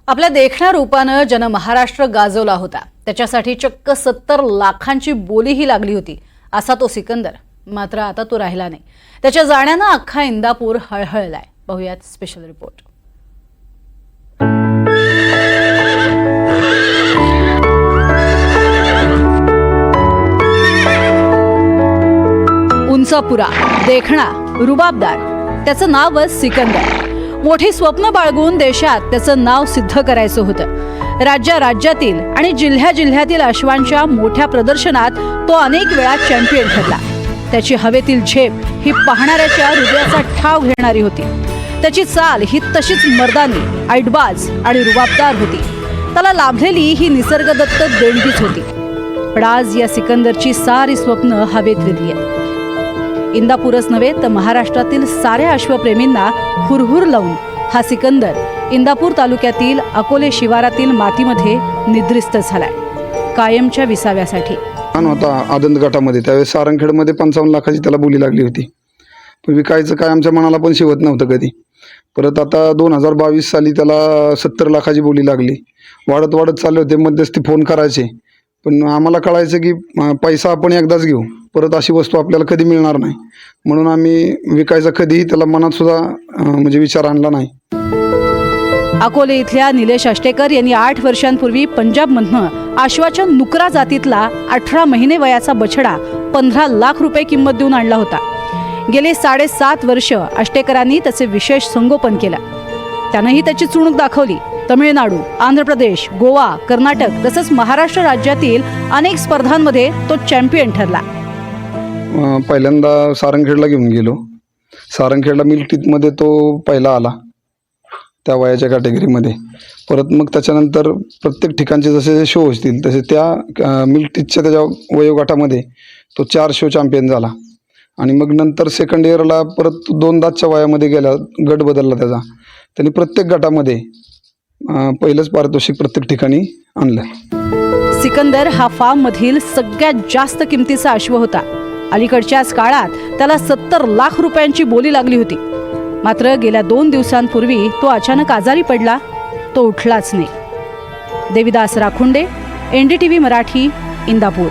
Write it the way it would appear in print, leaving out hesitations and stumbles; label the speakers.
Speaker 1: आपल्या देखण्या रूपानं जन महाराष्ट्र गाजवला होता। त्याच्यासाठी चक्क 70 लाखांची बोलीही लागली होती असा तो सिकंदर। मात्र आता तो राहिला नाही। त्याच्या जाण्यानं अख्खा इंदापूर हळहळलाय। पाहूयात स्पेशल रिपोर्ट। उंचापुरा, देखणा, रुबाबदार, त्याचं नावच सिकंदर। मोठी स्वप्न बाळगून देशात त्याचं नाव सिद्ध करायचं होतं। राज्यातील आणि जिल्ह्यातील अश्वांच्या मोठ्या प्रदर्शनात तो अनेक वेळा चॅम्पियन ठरला। त्याची हवेतील झेप ही पाहणाऱ्याच्या हृदयाचा ठाव घेणारी होती। त्याची चाल ही तशीच मर्दानी, ऐटबाज आणि रुबाबदार होती। त्याला लाभलेली ही निसर्गदत्त देणगीच होती। पण आज या सिकंदरची सारी स्वप्न हवेत विरली आहेत। इंदापूरच नव्हे तर महाराष्ट्रातील साऱ्या अश्वप्रेमींना हुरहुर लावून हा सिकंदर इंदापूर तालुक्यातील अकोले शिवारातील मातीमध्ये निद्रिस्त झालाय, कायमच्या विसाव्यासाठी।
Speaker 2: होता आदंत गटामध्ये त्यावेळेस सारंगखेडमध्ये 55 लाखाची त्याला बोली लागली होती। पण विकायचं काय आमच्या मनाला पण शिवत नव्हतं कधी। परत आता 2022 साली त्याला 70 लाखाची बोली लागली। वाढत चालले होते, मध्यस्थी फोन करायचे, पण आम्हाला कळायचं की पैसा आपण एकदाच घेऊ, परत अशी वस्तू आपल्याला कधी मिळणार नाही। म्हणून आम्ही विकायचा कधीही त्याला मनात सुद्धा म्हणजे विचार आणला नाही।
Speaker 1: अकोले इथल्या निलेश अष्टेकर यांनी 8 वर्षांपूर्वी पंजाबमधनं आश्वाच्या नुकरा जातीतला 18 महिने वयाचा बछडा 15 लाख रुपये किंमत देऊन आणला होता। गेले 7.5 वर्ष अष्टेकरांनी त्याचे विशेष संगोपन केलं। त्यानंही त्याची चुणूक दाखवली। तमिळनाडू, आंध्र प्रदेश, गोवा, कर्नाटक तसंच महाराष्ट्र राज्यातील अनेक स्पर्धांमध्ये तो चॅम्पियन ठरला।
Speaker 2: पहिल्यांदा सारंगखेडला घेऊन गेलो। सारंगखेडला मिल्क तो पहिला आला त्या वयाच्या कॅटेगरीमध्ये। परत मग त्याच्यानंतर प्रत्येक ठिकाणचे जसे शो असतील तसे त्या मिल्क टीचच्या त्याच्या वयोगटामध्ये तो 4 शो चॅम्पियन झाला। आणि मग नंतर सेकंड इयरला परत 2दाच्या वयामध्ये गेला, गट बदलला त्याचा। त्यांनी प्रत्येक गटामध्ये पहिलंच पारितोषिक प्रत्येक ठिकाणी आणलं।
Speaker 1: सिकंदर हा फार्म मधील सगळ्यात जास्त किमतीचा अश्व होता। अलीकडच्याच काळात त्याला 70 लाख रुपयांची बोली लागली होती। मात्र गेल्या 2 दिवसांपूर्वी तो अचानक आजारी पडला। तो उठलाच नाही। देविदास राखुंडे, NDTV मराठी, इंदापूर।